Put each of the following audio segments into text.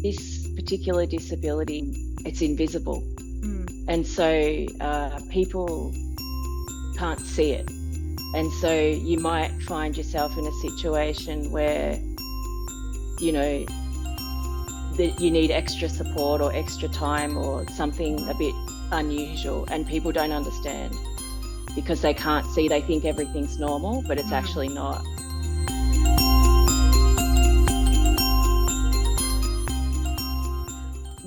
this particular disability, it's invisible. Mm. And so people can't see it. And so you might find yourself in a situation where, you know, that you need extra support or extra time or something a bit unusual, and people don't understand because they can't see. They think everything's normal, but it's actually not.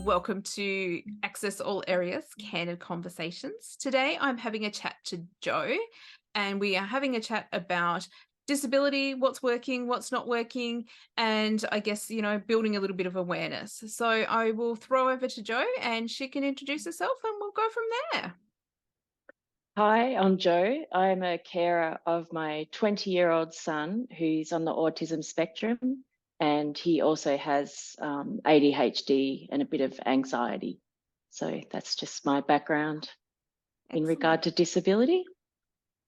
Welcome to Access All Areas Candid Conversations. Today I'm having a chat to Jo, and we are having a chat about disability, what's working, what's not working, and I guess, building a little bit of awareness. So I will throw over to Jo and she can introduce herself and we'll go from there. Hi, I'm Jo. I'm a carer of my 20-year-old son who's on the autism spectrum, and he also has ADHD and a bit of anxiety. So that's just my background in regard to disability.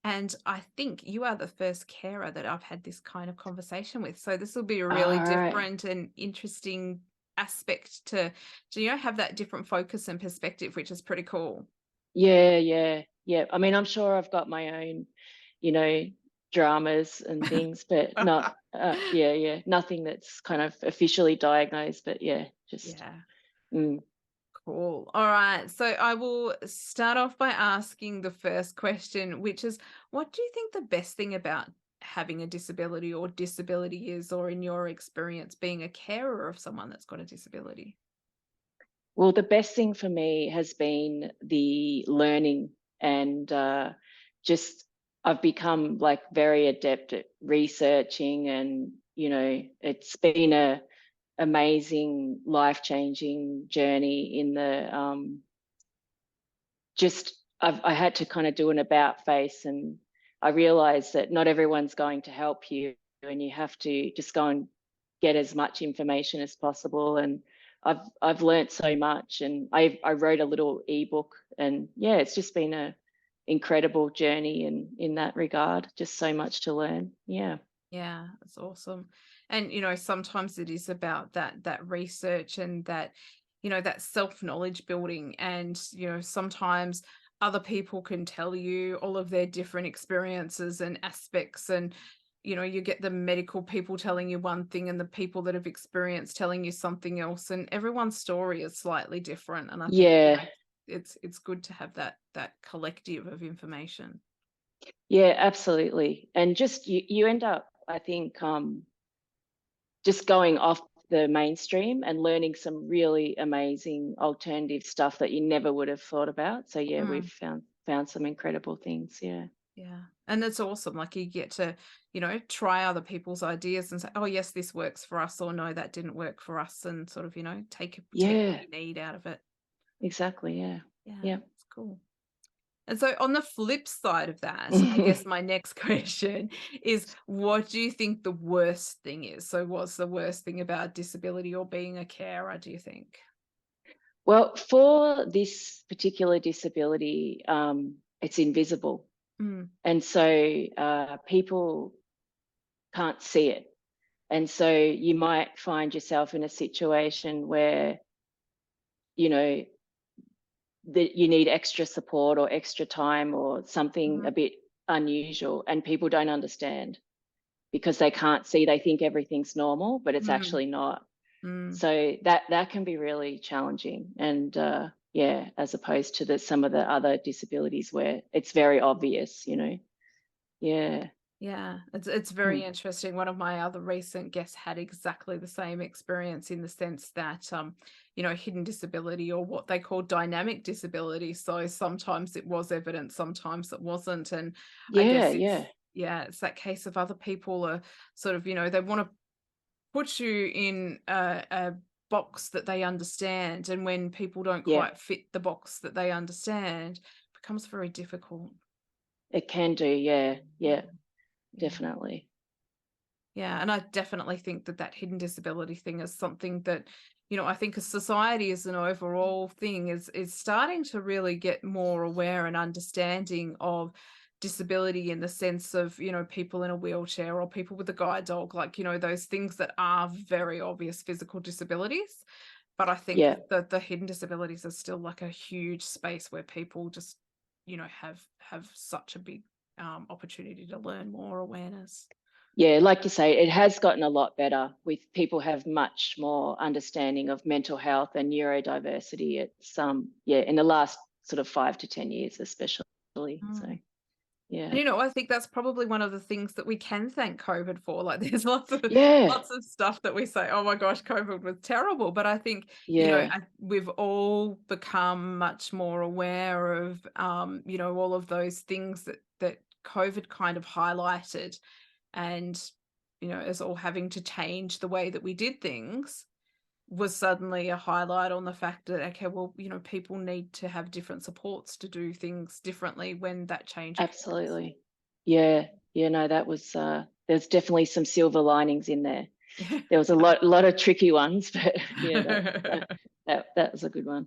And I think you are the first carer that I've had this kind of conversation with. So this will be a really different and interesting aspect to have that different focus and perspective, which is pretty cool. Yeah. I mean, I'm sure I've got my own, dramas and things, but not, nothing that's kind of officially diagnosed, but just. Cool. All right. So I will start off by asking the first question, which is, what do you think the best thing about having a disability or disability is, or in your experience, being a carer of someone that's got a disability? Well, the best thing for me has been the learning, and just I've become like very adept at researching, and it's been a amazing, life-changing journey in the I had to kind of do an about face, and I realized that not everyone's going to help you, and you have to just go and get as much information as possible. And I've learnt so much, and I wrote a little ebook, and it's just been a incredible journey in that regard. Just so much to learn. Yeah, that's awesome. And sometimes it is about that research and that that self-knowledge building, and sometimes other people can tell you all of their different experiences and aspects, and you get the medical people telling you one thing and the people that have experienced telling you something else, and everyone's story is slightly different. And I think it's good to have that collective of information. Yeah, absolutely. And just you end up, I think, just going off the mainstream and learning some really amazing alternative stuff that you never would have thought about. So we've found some incredible things. Yeah. And it's awesome. Like, you get to, try other people's ideas and say, oh yes, this works for us, or no, that didn't work for us, and sort of, take what you need out of it. Exactly. Yeah. It's cool. And so on the flip side of that, I guess my next question is, what do you think the worst thing is? So what's the worst thing about disability or being a carer, do you think? Well, for this particular disability, it's invisible. And so people can't see it. And so you might find yourself in a situation where, that you need extra support or extra time or something a bit unusual, and people don't understand because they can't see. They think everything's normal, but it's actually not. So that can be really challenging. And as opposed to some of the other disabilities where it's very obvious. It's very interesting. One of my other recent guests had exactly the same experience, in the sense that hidden disability, or what they call dynamic disability. So sometimes it was evident, sometimes it wasn't. And I guess it's that case of other people are sort of, they want to put you in a box that they understand, and when people don't quite fit the box that they understand, it becomes very difficult. It can do. Definitely. And I definitely think that hidden disability thing is something that, I think as society, as an overall thing, is starting to really get more aware and understanding of disability, in the sense of, people in a wheelchair or people with a guide dog, like, those things that are very obvious physical disabilities. But I think Yeah. the hidden disabilities are still like a huge space where people just, have such a big opportunity to learn more awareness. Yeah, like you say, it has gotten a lot better with people have much more understanding of mental health and neurodiversity. It's in the last sort of 5 to 10 years especially. So yeah. And, I think that's probably one of the things that we can thank COVID for. Like, there's lots of Yeah. stuff that we say, oh my gosh, COVID was terrible. But I think, Yeah. we've all become much more aware of, all of those things that COVID kind of highlighted, and, as all having to change the way that we did things was suddenly a highlight on the fact that, okay, well, people need to have different supports to do things differently when that change occurs. Absolutely. Yeah. Yeah, no, that was there's definitely some silver linings in there. There was a lot of tricky ones, but yeah, that was a good one.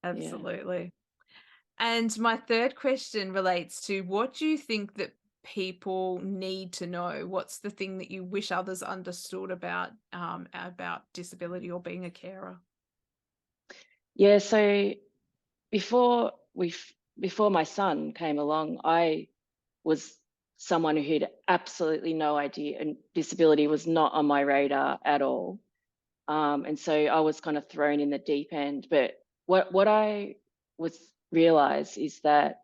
Yeah. Absolutely. And my third question relates to, what do you think that people need to know? What's the thing that you wish others understood about disability or being a carer? Yeah, so before before my son came along, I was someone who had absolutely no idea, and disability was not on my radar at all. And so I was kind of thrown in the deep end. But what I was realized is that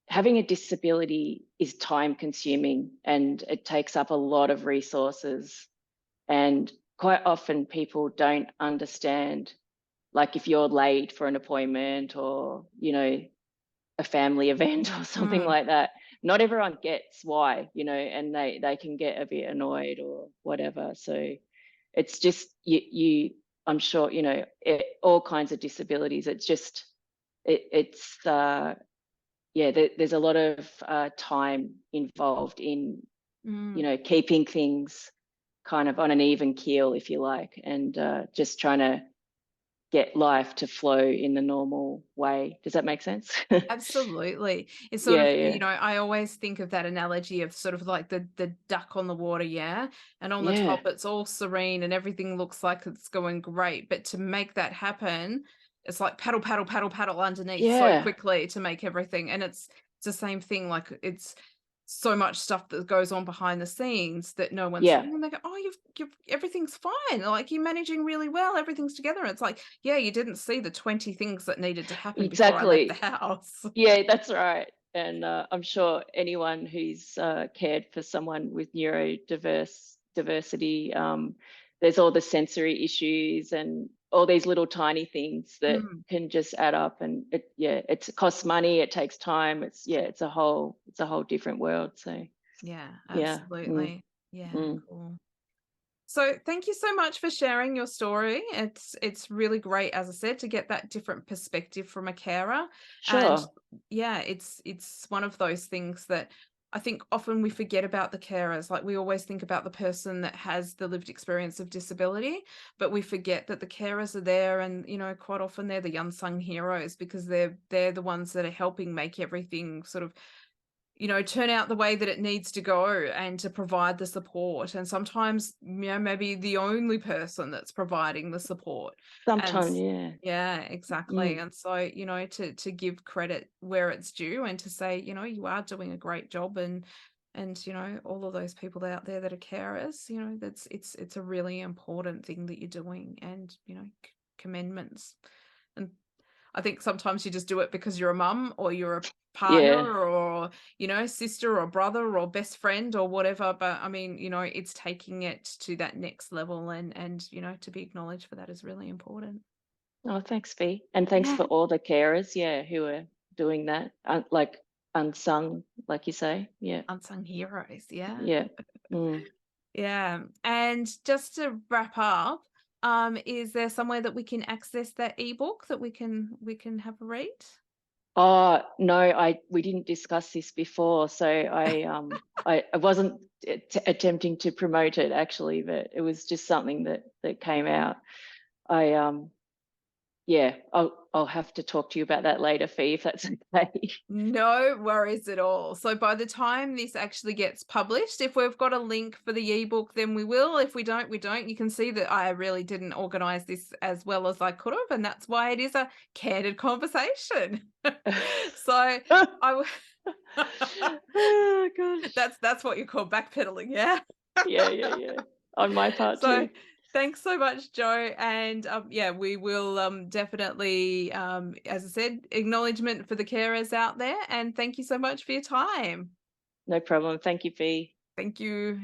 having a disability is time consuming and it takes up a lot of resources. And quite often people don't understand, like if you're late for an appointment or, a family event or something Mm, like that, not everyone gets why, and they can get a bit annoyed or whatever. So it's just I'm sure, all kinds of disabilities. It's just it's there's a lot of time involved in, mm. keeping things kind of on an even keel, if you like, and just trying to get life to flow in the normal way. Does that make sense? Absolutely. It's sort Yeah, of, yeah, I always think of that analogy of sort of like the duck on the water, yeah. And on the yeah, top, it's all serene and everything looks like it's going great. But to make that happen, it's like paddle, paddle, paddle, paddle underneath so yeah, quickly to make everything. And it's the same thing. Like, it's so much stuff that goes on behind the scenes that no one's yeah. seeing, and they go, oh, you've everything's fine, like you're managing really well, everything's together. And it's like, yeah, you didn't see the 20 things that needed to happen before I left the Exactly. house. Yeah, that's right. And I'm sure anyone who's cared for someone with diversity, there's all the sensory issues and all these little tiny things that Mm, can just add up. And it costs money, it takes time. It's a whole different world. So yeah, yeah, absolutely. Yeah, mm, cool. So thank you so much for sharing your story. It's really great, as I said, to get that different perspective from a carer. And sure. yeah, it's one of those things that I think often we forget about the carers. Like, we always think about the person that has the lived experience of disability, but we forget that the carers are there, and quite often they're the unsung heroes, because they're the ones that are helping make everything sort of turn out the way that it needs to go, and to provide the support. And sometimes, maybe the only person that's providing the support. And Sometimes, yeah. yeah, exactly. Mm, And so, to give credit where it's due, and to say, you are doing a great job. And all of those people out there that are carers, that's it's a really important thing that you're doing. And commendments. And I think sometimes you just do it because you're a mum, or you're a yeah. partner, or, sister or brother or best friend or whatever. But I mean, it's taking it to that next level, and to be acknowledged for that is really important. Oh, thanks, Fee. And thanks Yeah. for all the carers, who are doing that, like unsung, like you say. Yeah, Unsung heroes. Yeah. yeah. Mm. Yeah. And just to wrap up, is there somewhere that we can access that ebook that we can have a read? Oh no, we didn't discuss this before, so I wasn't attempting to promote it actually, but it was just something that came out. I yeah, I'll have to talk to you about that later, Fee, if that's okay. No worries at all. So by the time this actually gets published, if we've got a link for the ebook, then we will. If we don't, we don't. You can see that I really didn't organize this as well as I could have, and that's why it is a candid conversation. So I Oh gosh. that's what you call backpedaling, yeah. Yeah. On my part So too. thanks so much, Jo. And yeah, we will definitely, as I said, acknowledgement for the carers out there. And thank you so much for your time. No problem. Thank you, Fee. Thank you.